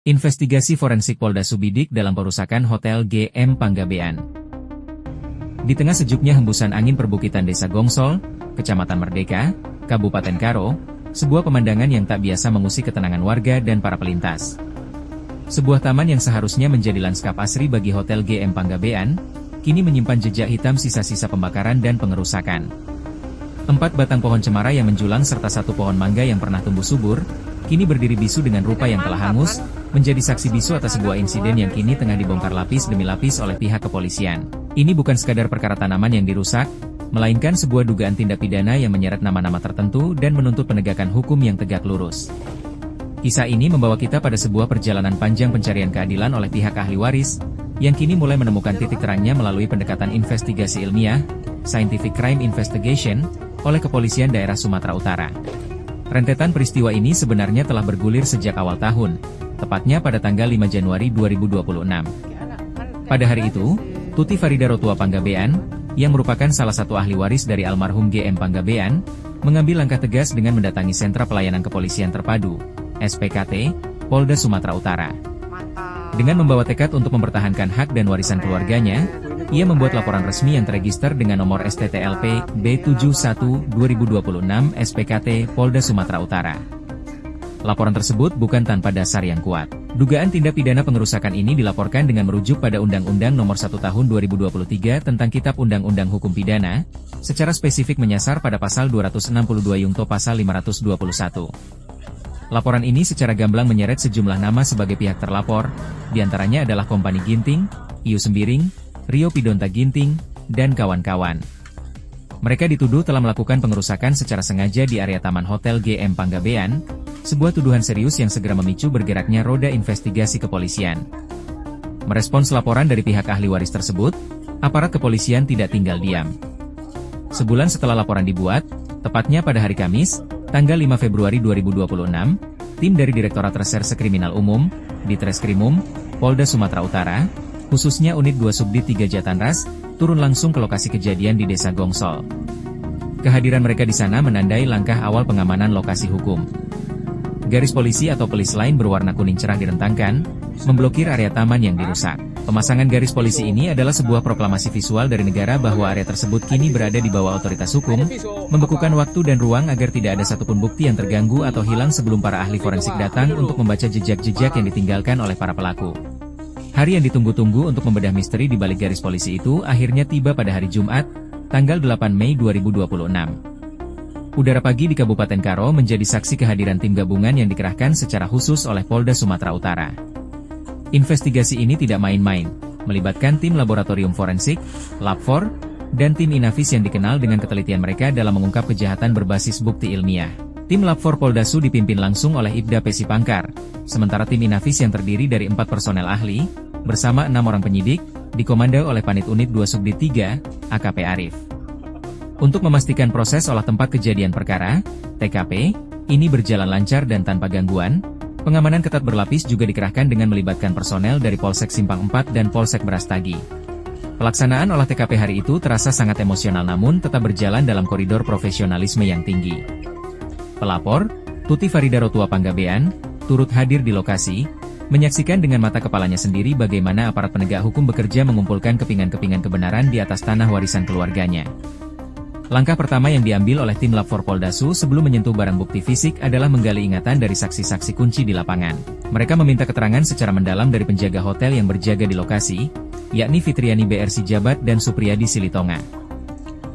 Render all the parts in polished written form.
Investigasi forensik Polda Subidik dalam perusakan Hotel GM Panggabean. Di tengah sejuknya hembusan angin perbukitan Desa Gongsol, Kecamatan Merdeka, Kabupaten Karo, sebuah pemandangan yang tak biasa mengusik ketenangan warga dan para pelintas. Sebuah taman yang seharusnya menjadi lanskap asri bagi Hotel GM Panggabean, kini menyimpan jejak hitam sisa-sisa pembakaran dan pengerusakan. 4 batang pohon cemara yang menjulang serta 1 pohon mangga yang pernah tumbuh subur, kini berdiri bisu dengan rupa yang telah hangus, menjadi saksi bisu atas sebuah insiden yang kini tengah dibongkar lapis demi lapis oleh pihak kepolisian. Ini bukan sekadar perkara tanaman yang dirusak, melainkan sebuah dugaan tindak pidana yang menyeret nama-nama tertentu dan menuntut penegakan hukum yang tegak lurus. Kisah ini membawa kita pada sebuah perjalanan panjang pencarian keadilan oleh pihak ahli waris, yang kini mulai menemukan titik terangnya melalui pendekatan investigasi ilmiah, Scientific Crime Investigation, oleh Kepolisian Daerah Sumatera Utara. Rentetan peristiwa ini sebenarnya telah bergulir sejak awal tahun, tepatnya pada tanggal 5 Januari 2026. Pada hari itu, Tuti Farida Rotua Panggabean, yang merupakan salah satu ahli waris dari almarhum GM Panggabean, mengambil langkah tegas dengan mendatangi Sentra Pelayanan Kepolisian Terpadu, SPKT, Polda Sumatera Utara. Dengan membawa tekad untuk mempertahankan hak dan warisan keluarganya, ia membuat laporan resmi yang terregister dengan nomor STTLP B71/2026 SPKT Polda Sumatera Utara. Laporan tersebut bukan tanpa dasar yang kuat. Dugaan tindak pidana pengerusakan ini dilaporkan dengan merujuk pada Undang-Undang Nomor 1 Tahun 2023 tentang Kitab Undang-Undang Hukum Pidana, secara spesifik menyasar pada pasal 262 Yungto pasal 521. Laporan ini secara gamblang menyeret sejumlah nama sebagai pihak terlapor, diantaranya adalah Kompani Ginting, Iu Sembiring, Rio Pidonta Ginting, dan kawan-kawan. Mereka dituduh telah melakukan pengerusakan secara sengaja di area Taman Hotel GM Panggabean, sebuah tuduhan serius yang segera memicu bergeraknya roda investigasi kepolisian. Merespons laporan dari pihak ahli waris tersebut, aparat kepolisian tidak tinggal diam. Sebulan setelah laporan dibuat, tepatnya pada hari Kamis, tanggal 5 Februari 2026, tim dari Direktorat Reserse Kriminal Umum, Ditreskrimum, Polda Sumatera Utara, khususnya Unit 2 Subdit 3 Jatanras, turun langsung ke lokasi kejadian di Desa Gongsol. Kehadiran mereka di sana menandai langkah awal pengamanan lokasi hukum. Garis polisi atau pelis lain berwarna kuning cerah direntangkan, memblokir area taman yang dirusak. Pemasangan garis polisi ini adalah sebuah proklamasi visual dari negara bahwa area tersebut kini berada di bawah otoritas hukum, membekukan waktu dan ruang agar tidak ada satupun bukti yang terganggu atau hilang sebelum para ahli forensik datang untuk membaca jejak-jejak yang ditinggalkan oleh para pelaku. Hari yang ditunggu-tunggu untuk membedah misteri di balik garis polisi itu akhirnya tiba pada hari Jumat, tanggal 8 Mei 2026. Udara pagi di Kabupaten Karo menjadi saksi kehadiran tim gabungan yang dikerahkan secara khusus oleh Polda Sumatera Utara. Investigasi ini tidak main-main, melibatkan tim laboratorium forensik, Lab4, dan tim Inavis yang dikenal dengan ketelitian mereka dalam mengungkap kejahatan berbasis bukti ilmiah. Tim Lab4 Poldasu dipimpin langsung oleh Ibda Pesi Pangkar, sementara tim Inavis yang terdiri dari 4 personel ahli, bersama 6 orang penyidik, dikomando oleh Panit Unit 2 Subdit 3, AKP Arif. Untuk memastikan proses olah tempat kejadian perkara, TKP, ini berjalan lancar dan tanpa gangguan, pengamanan ketat berlapis juga dikerahkan dengan melibatkan personel dari Polsek Simpang 4 dan Polsek Brastagi. Pelaksanaan olah TKP hari itu terasa sangat emosional namun tetap berjalan dalam koridor profesionalisme yang tinggi. Pelapor, Tuti Farida Rotua Panggabean, turut hadir di lokasi, menyaksikan dengan mata kepalanya sendiri bagaimana aparat penegak hukum bekerja mengumpulkan kepingan-kepingan kebenaran di atas tanah warisan keluarganya. Langkah pertama yang diambil oleh tim Lab4 Poldasu sebelum menyentuh barang bukti fisik adalah menggali ingatan dari saksi-saksi kunci di lapangan. Mereka meminta keterangan secara mendalam dari penjaga hotel yang berjaga di lokasi, yakni Fitriani BR Sijabat dan Supriyadi Silitonga.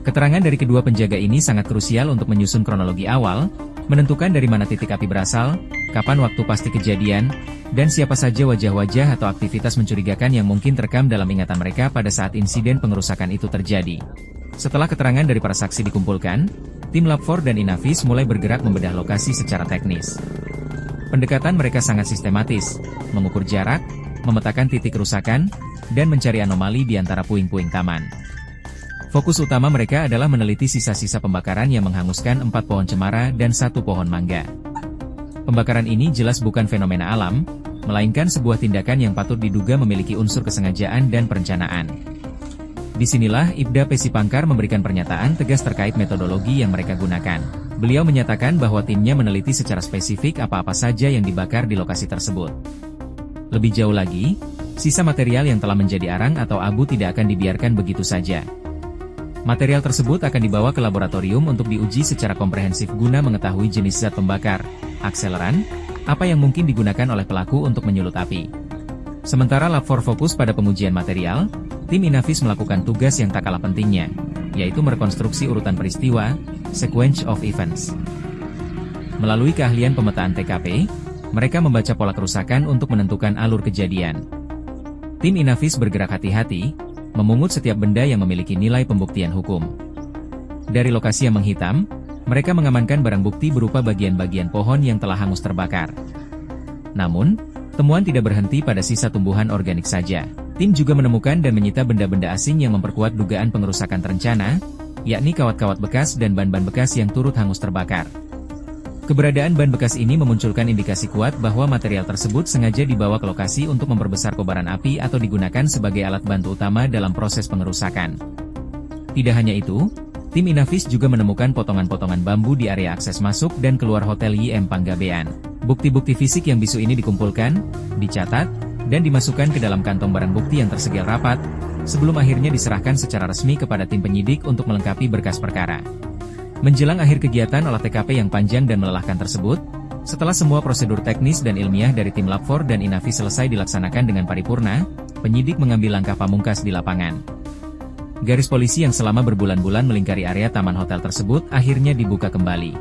Keterangan dari kedua penjaga ini sangat krusial untuk menyusun kronologi awal, menentukan dari mana titik api berasal, kapan waktu pasti kejadian, dan siapa saja wajah-wajah atau aktivitas mencurigakan yang mungkin terekam dalam ingatan mereka pada saat insiden pengerusakan itu terjadi. Setelah keterangan dari para saksi dikumpulkan, tim Lab4 dan Inavis mulai bergerak membedah lokasi secara teknis. Pendekatan mereka sangat sistematis, mengukur jarak, memetakan titik kerusakan, dan mencari anomali di antara puing-puing taman. Fokus utama mereka adalah meneliti sisa-sisa pembakaran yang menghanguskan 4 pohon cemara dan 1 pohon mangga. Pembakaran ini jelas bukan fenomena alam, melainkan sebuah tindakan yang patut diduga memiliki unsur kesengajaan dan perencanaan. Disinilah Ibda Pesi Pangkar memberikan pernyataan tegas terkait metodologi yang mereka gunakan. Beliau menyatakan bahwa timnya meneliti secara spesifik apa-apa saja yang dibakar di lokasi tersebut. Lebih jauh lagi, sisa material yang telah menjadi arang atau abu tidak akan dibiarkan begitu saja. Material tersebut akan dibawa ke laboratorium untuk diuji secara komprehensif guna mengetahui jenis zat pembakar, akseleran, apa yang mungkin digunakan oleh pelaku untuk menyulut api. Sementara Lab 4 fokus pada pengujian material, tim Inavis melakukan tugas yang tak kalah pentingnya, yaitu merekonstruksi urutan peristiwa, sequence of events. Melalui keahlian pemetaan TKP, mereka membaca pola kerusakan untuk menentukan alur kejadian. Tim Inavis bergerak hati-hati, memungut setiap benda yang memiliki nilai pembuktian hukum. Dari lokasi yang menghitam, mereka mengamankan barang bukti berupa bagian-bagian pohon yang telah hangus terbakar. Namun, temuan tidak berhenti pada sisa tumbuhan organik saja. Tim juga menemukan dan menyita benda-benda asing yang memperkuat dugaan pengerusakan terencana, yakni kawat-kawat bekas dan ban-ban bekas yang turut hangus terbakar. Keberadaan ban bekas ini memunculkan indikasi kuat bahwa material tersebut sengaja dibawa ke lokasi untuk memperbesar kobaran api atau digunakan sebagai alat bantu utama dalam proses pengerusakan. Tidak hanya itu, tim Inavis juga menemukan potongan-potongan bambu di area akses masuk dan keluar Hotel YM Panggabean. Bukti-bukti fisik yang bisu ini dikumpulkan, dicatat, dan dimasukkan ke dalam kantong barang bukti yang tersegel rapat, sebelum akhirnya diserahkan secara resmi kepada tim penyidik untuk melengkapi berkas perkara. Menjelang akhir kegiatan olah TKP yang panjang dan melelahkan tersebut, setelah semua prosedur teknis dan ilmiah dari tim Lab 4 dan Inavis selesai dilaksanakan dengan paripurna, penyidik mengambil langkah pamungkas di lapangan. Garis polisi yang selama berbulan-bulan melingkari area taman hotel tersebut akhirnya dibuka kembali.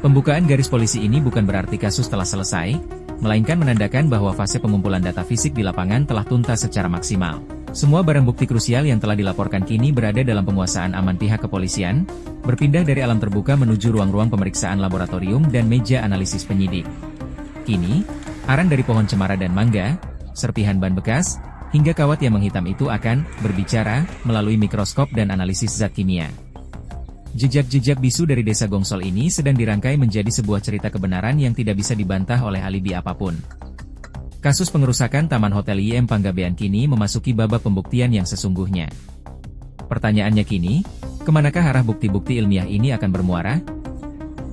Pembukaan garis polisi ini bukan berarti kasus telah selesai, melainkan menandakan bahwa fase pengumpulan data fisik di lapangan telah tuntas secara maksimal. Semua barang bukti krusial yang telah dilaporkan kini berada dalam penguasaan aman pihak kepolisian, berpindah dari alam terbuka menuju ruang-ruang pemeriksaan laboratorium dan meja analisis penyidik. Kini, arang dari pohon cemara dan mangga, serpihan ban bekas, hingga kawat yang menghitam itu akan berbicara melalui mikroskop dan analisis zat kimia. Jejak-jejak bisu dari desa Gongsol ini sedang dirangkai menjadi sebuah cerita kebenaran yang tidak bisa dibantah oleh alibi apapun. Kasus pengerusakan Taman Hotel YM Panggabean kini memasuki babak pembuktian yang sesungguhnya. Pertanyaannya kini, kemanakah arah bukti-bukti ilmiah ini akan bermuara?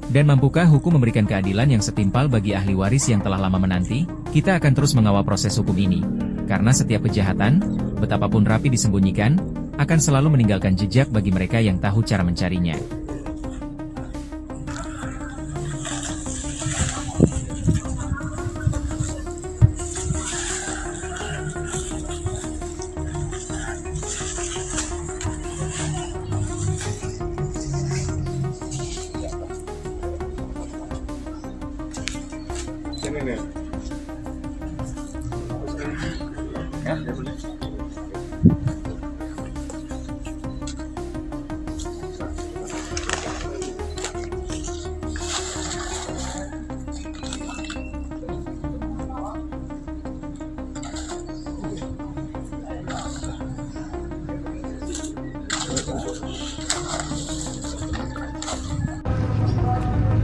Dan mampukah hukum memberikan keadilan yang setimpal bagi ahli waris yang telah lama menanti? Kita akan terus mengawal proses hukum ini, karena setiap kejahatan, betapapun rapi disembunyikan, akan selalu meninggalkan jejak bagi mereka yang tahu cara mencarinya.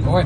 Ôi.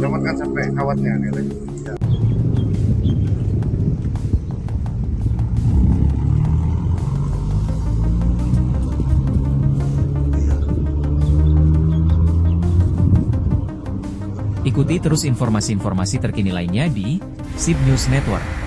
Selamatkan sampai kawatnya nih. Ikuti terus informasi-informasi terkini lainnya di SIB News Network.